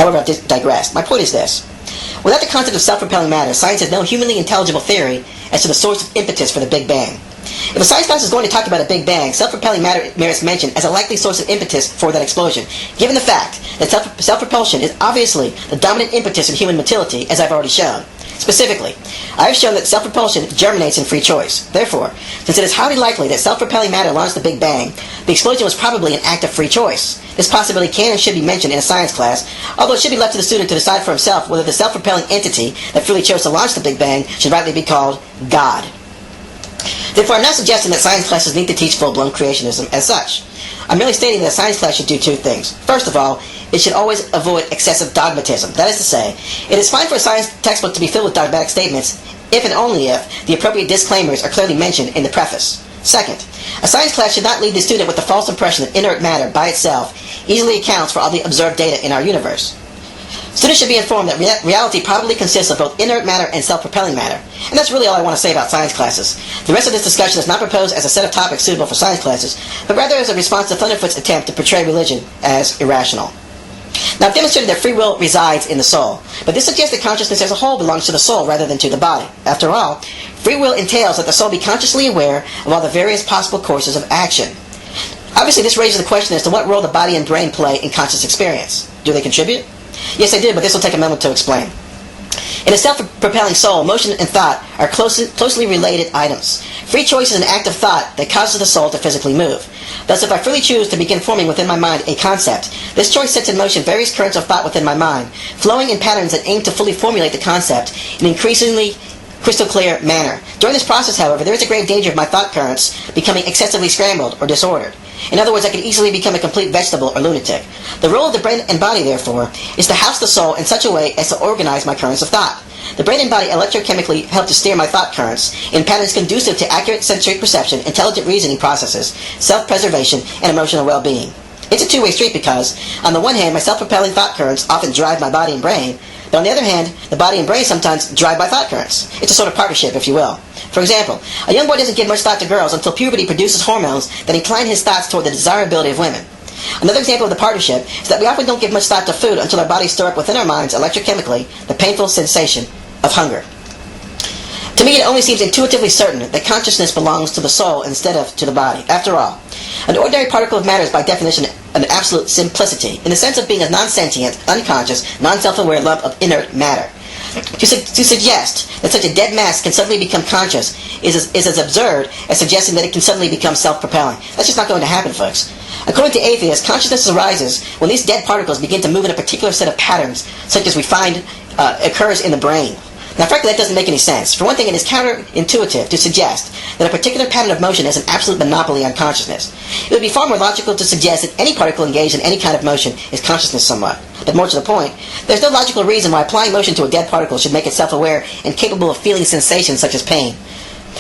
However, I've digressed. My point is this. Without the concept of self-propelling matter, science has no humanly intelligible theory as to the source of impetus for the Big Bang. If a science class is going to talk about a Big Bang, self-propelling matter merits mention as a likely source of impetus for that explosion, given the fact that self-propulsion is obviously the dominant impetus in human motility, as I've already shown. Specifically, I have shown that self-propulsion germinates in free choice. Therefore, since it is highly likely that self-propelling matter launched the Big Bang, the explosion was probably an act of free choice. This possibility can and should be mentioned in a science class, although it should be left to the student to decide for himself whether the self-propelling entity that freely chose to launch the Big Bang should rightly be called God. Therefore, I'm not suggesting that science classes need to teach full-blown creationism as such. I'm merely stating that a science class should do two things. First of all, it should always avoid excessive dogmatism. That is to say, it is fine for a science textbook to be filled with dogmatic statements if and only if the appropriate disclaimers are clearly mentioned in the preface. Second, a science class should not leave the student with the false impression that inert matter by itself easily accounts for all the observed data in our universe. Students should be informed that reality probably consists of both inert matter and self-propelling matter. And that's really all I want to say about science classes. The rest of this discussion is not proposed as a set of topics suitable for science classes, but rather as a response to Thunderfoot's attempt to portray religion as irrational. Now, I've demonstrated that free will resides in the soul, but this suggests that consciousness as a whole belongs to the soul rather than to the body. After all, free will entails that the soul be consciously aware of all the various possible courses of action. Obviously, this raises the question as to what role the body and brain play in conscious experience. Do they contribute? Yes, they do, but this will take a moment to explain. In a self-propelling soul, motion and thought are closely related items. Free choice is an act of thought that causes the soul to physically move. Thus, if I freely choose to begin forming within my mind a concept, this choice sets in motion various currents of thought within my mind, flowing in patterns that aim to fully formulate the concept in an increasingly crystal clear manner. During this process, however, there is a grave danger of my thought currents becoming excessively scrambled or disordered. In other words, I could easily become a complete vegetable or lunatic. The role of the brain and body, therefore, is to house the soul in such a way as to organize my currents of thought. The brain and body electrochemically help to steer my thought currents in patterns conducive to accurate sensory perception, intelligent reasoning processes, self-preservation, and emotional well-being. It's a two-way street because, on the one hand, my self-propelling thought currents often drive my body and brain, but on the other hand, the body and brain sometimes drive my thought currents. It's a sort of partnership, if you will. For example, a young boy doesn't give much thought to girls until puberty produces hormones that incline his thoughts toward the desirability of women. Another example of the partnership is that we often don't give much thought to food until our bodies store up within our minds electrochemically the painful sensation of hunger. To me, it only seems intuitively certain that consciousness belongs to the soul instead of to the body. After all, an ordinary particle of matter is by definition an absolute simplicity, in the sense of being a non-sentient, unconscious, non-self-aware lump of inert matter. To suggest that such a dead mass can suddenly become conscious is as absurd as suggesting that it can suddenly become self-propelling. That's just not going to happen, folks. According to atheists, consciousness arises when these dead particles begin to move in a particular set of patterns, such as we find occurs in the brain. Now, frankly, that doesn't make any sense. For one thing, it is counterintuitive to suggest that a particular pattern of motion has an absolute monopoly on consciousness. It would be far more logical to suggest that any particle engaged in any kind of motion is consciousness somewhat. But more to the point, there's no logical reason why applying motion to a dead particle should make it self-aware and capable of feeling sensations such as pain.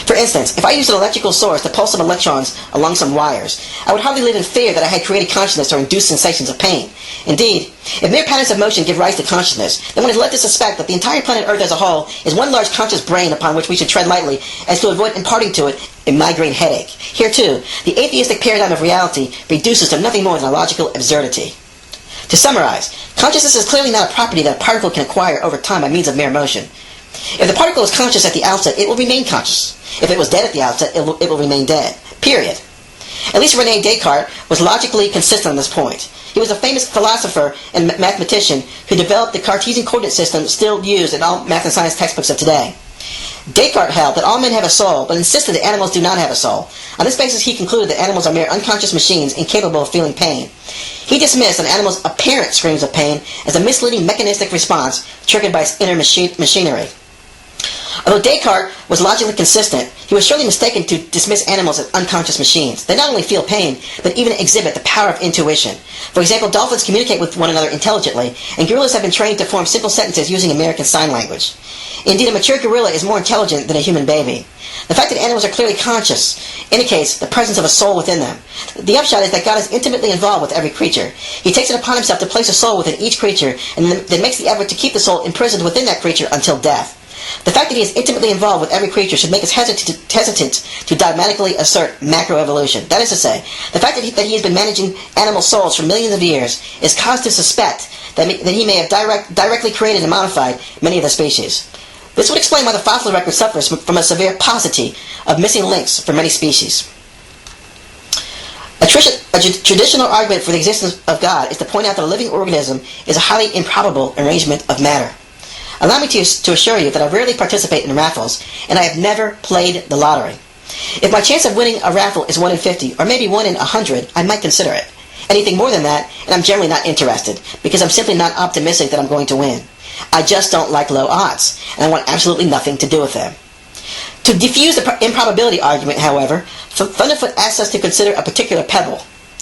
For instance, if I used an electrical source to pulse some electrons along some wires, I would hardly live in fear that I had created consciousness or induced sensations of pain. Indeed, if mere patterns of motion give rise to consciousness, then one is led to suspect that the entire planet Earth as a whole is one large conscious brain upon which we should tread lightly as to avoid imparting to it a migraine headache. Here, too, the atheistic paradigm of reality reduces to nothing more than a logical absurdity. To summarize, consciousness is clearly not a property that a particle can acquire over time by means of mere motion. If the particle is conscious at the outset, it will remain conscious. If it was dead at the outset, it will remain dead. Period. At least René Descartes was logically consistent on this point. He was a famous philosopher and mathematician who developed the Cartesian coordinate system still used in all math and science textbooks of today. Descartes held that all men have a soul, but insisted that animals do not have a soul. On this basis, he concluded that animals are mere unconscious machines incapable of feeling pain. He dismissed an animal's apparent screams of pain as a misleading mechanistic response triggered by its inner machinery. Although Descartes was logically consistent, he was surely mistaken to dismiss animals as unconscious machines. They not only feel pain, but even exhibit the power of intuition. For example, dolphins communicate with one another intelligently, and gorillas have been trained to form simple sentences using American Sign Language. Indeed, a mature gorilla is more intelligent than a human baby. The fact that animals are clearly conscious indicates the presence of a soul within them. The upshot is that God is intimately involved with every creature. He takes it upon himself to place a soul within each creature, and then makes the effort to keep the soul imprisoned within that creature until death. The fact that he is intimately involved with every creature should make us hesitant to dogmatically assert macroevolution. That is to say, the fact that he has been managing animal souls for millions of years is cause to suspect that he may have directly created and modified many of the species. This would explain why the fossil record suffers from a severe paucity of missing links for many species. A traditional argument for the existence of God is to point out that a living organism is a highly improbable arrangement of matter. Allow me to assure you that I rarely participate in raffles, and I have never played the lottery. If my chance of winning a raffle is 1 in 50, or maybe 1 in 100, I might consider it. Anything more than that, and I'm generally not interested, because I'm simply not optimistic that I'm going to win. I just don't like low odds, and I want absolutely nothing to do with them. To defuse the improbability argument, however, Thunderfoot asks us to consider a particular pebble.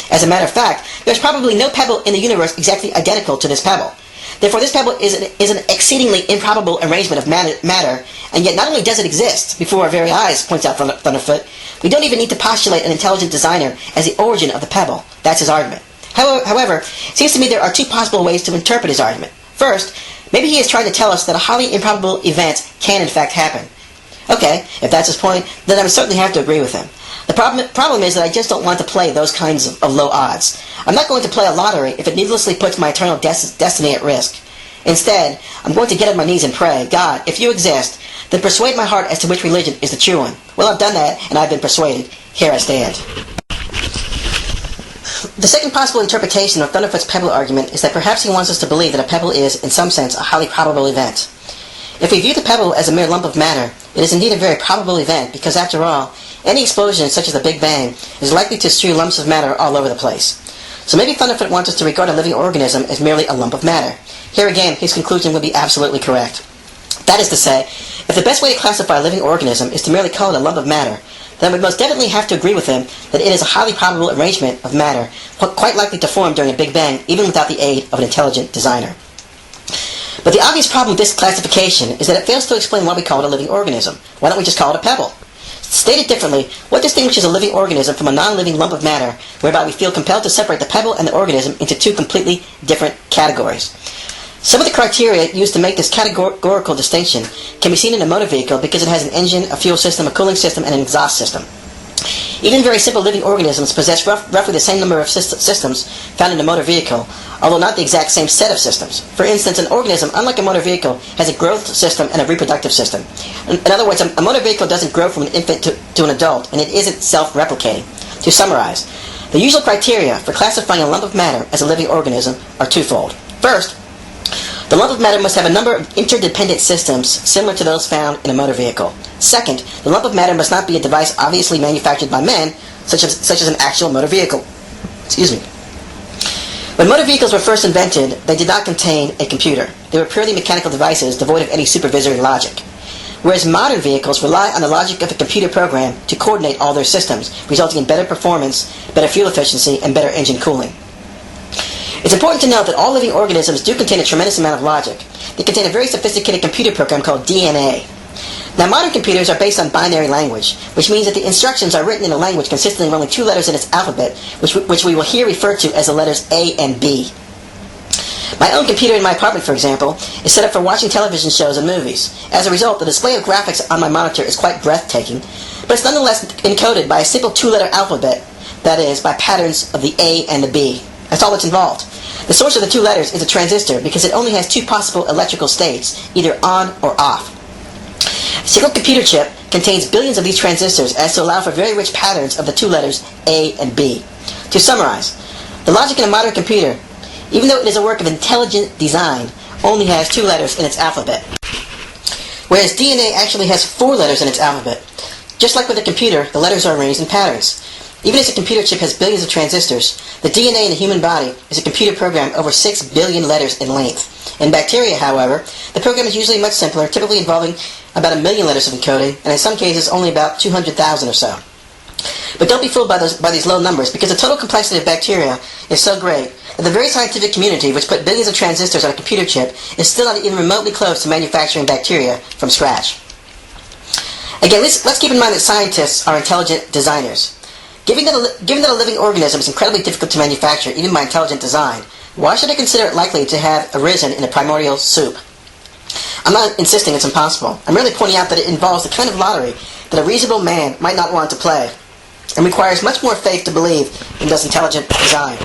As a matter of fact, there's probably no pebble in the universe exactly identical to this pebble. Therefore, this pebble is an exceedingly improbable arrangement of matter, and yet not only does it exist before our very eyes, points out Thunderfoot, we don't even need to postulate an intelligent designer as the origin of the pebble. That's his argument. However, it seems to me there are two possible ways to interpret his argument. First, maybe he is trying to tell us that a highly improbable event can in fact happen. Okay, if that's his point, then I would certainly have to agree with him. The problem is that I just don't want to play those kinds of low odds. I'm not going to play a lottery if it needlessly puts my eternal destiny at risk. Instead, I'm going to get on my knees and pray, God, if you exist, then persuade my heart as to which religion is the true one. Well, I've done that, and I've been persuaded. Here I stand. The second possible interpretation of Thunderfoot's pebble argument is that perhaps he wants us to believe that a pebble is, in some sense, a highly probable event. If we view the pebble as a mere lump of matter, it is indeed a very probable event because, after all, any explosion such as the Big Bang is likely to strew lumps of matter all over the place. So maybe Thunderfoot wants us to regard a living organism as merely a lump of matter. Here again, his conclusion would be absolutely correct. That is to say, if the best way to classify a living organism is to merely call it a lump of matter, then I would most definitely have to agree with him that it is a highly probable arrangement of matter, quite likely to form during a Big Bang, even without the aid of an intelligent designer. But the obvious problem with this classification is that it fails to explain why we call it a living organism. Why don't we just call it a pebble? Stated differently, what distinguishes a living organism from a non-living lump of matter, whereby we feel compelled to separate the pebble and the organism into two completely different categories? Some of the criteria used to make this categorical distinction can be seen in a motor vehicle because it has an engine, a fuel system, a cooling system, and an exhaust system. Even very simple living organisms possess roughly the same number of systems found in a motor vehicle, although not the exact same set of systems. For instance, an organism, unlike a motor vehicle, has a growth system and a reproductive system. In other words, a motor vehicle doesn't grow from an infant to an adult, and it isn't self-replicating. To summarize, the usual criteria for classifying a lump of matter as a living organism are twofold. First, the lump of matter must have a number of interdependent systems similar to those found in a motor vehicle. Second, the lump of matter must not be a device obviously manufactured by men, such as an actual motor vehicle. Excuse me. When motor vehicles were first invented, they did not contain a computer. They were purely mechanical devices devoid of any supervisory logic. Whereas modern vehicles rely on the logic of a computer program to coordinate all their systems, resulting in better performance, better fuel efficiency, and better engine cooling. It's important to note that all living organisms do contain a tremendous amount of logic. They contain a very sophisticated computer program called DNA. Now, modern computers are based on binary language, which means that the instructions are written in a language consisting of only two letters in its alphabet, which we will here refer to as the letters A and B. My own computer in my apartment, for example, is set up for watching television shows and movies. As a result, the display of graphics on my monitor is quite breathtaking, but it's nonetheless encoded by a simple two-letter alphabet, that is, by patterns of the A and the B. That's all that's involved. The source of the two letters is a transistor because it only has two possible electrical states, either on or off. A single computer chip contains billions of these transistors as to allow for very rich patterns of the two letters A and B. To summarize, the logic in a modern computer, even though it is a work of intelligent design, only has two letters in its alphabet. Whereas DNA actually has four letters in its alphabet. Just like with a computer, the letters are arranged in patterns. Even as a computer chip has billions of transistors, the DNA in the human body is a computer program over 6 billion letters in length. In bacteria, however, the program is usually much simpler, typically involving about 1 million letters of encoding, and in some cases only about 200,000 or so. But don't be fooled by these low numbers, because the total complexity of bacteria is so great that the very scientific community which put billions of transistors on a computer chip is still not even remotely close to manufacturing bacteria from scratch. Again, let's keep in mind that scientists are intelligent designers. Given that a living organism is incredibly difficult to manufacture, even by intelligent design, why should I consider it likely to have arisen in a primordial soup? I'm not insisting it's impossible. I'm merely pointing out that it involves the kind of lottery that a reasonable man might not want to play, and requires much more faith to believe than does intelligent design.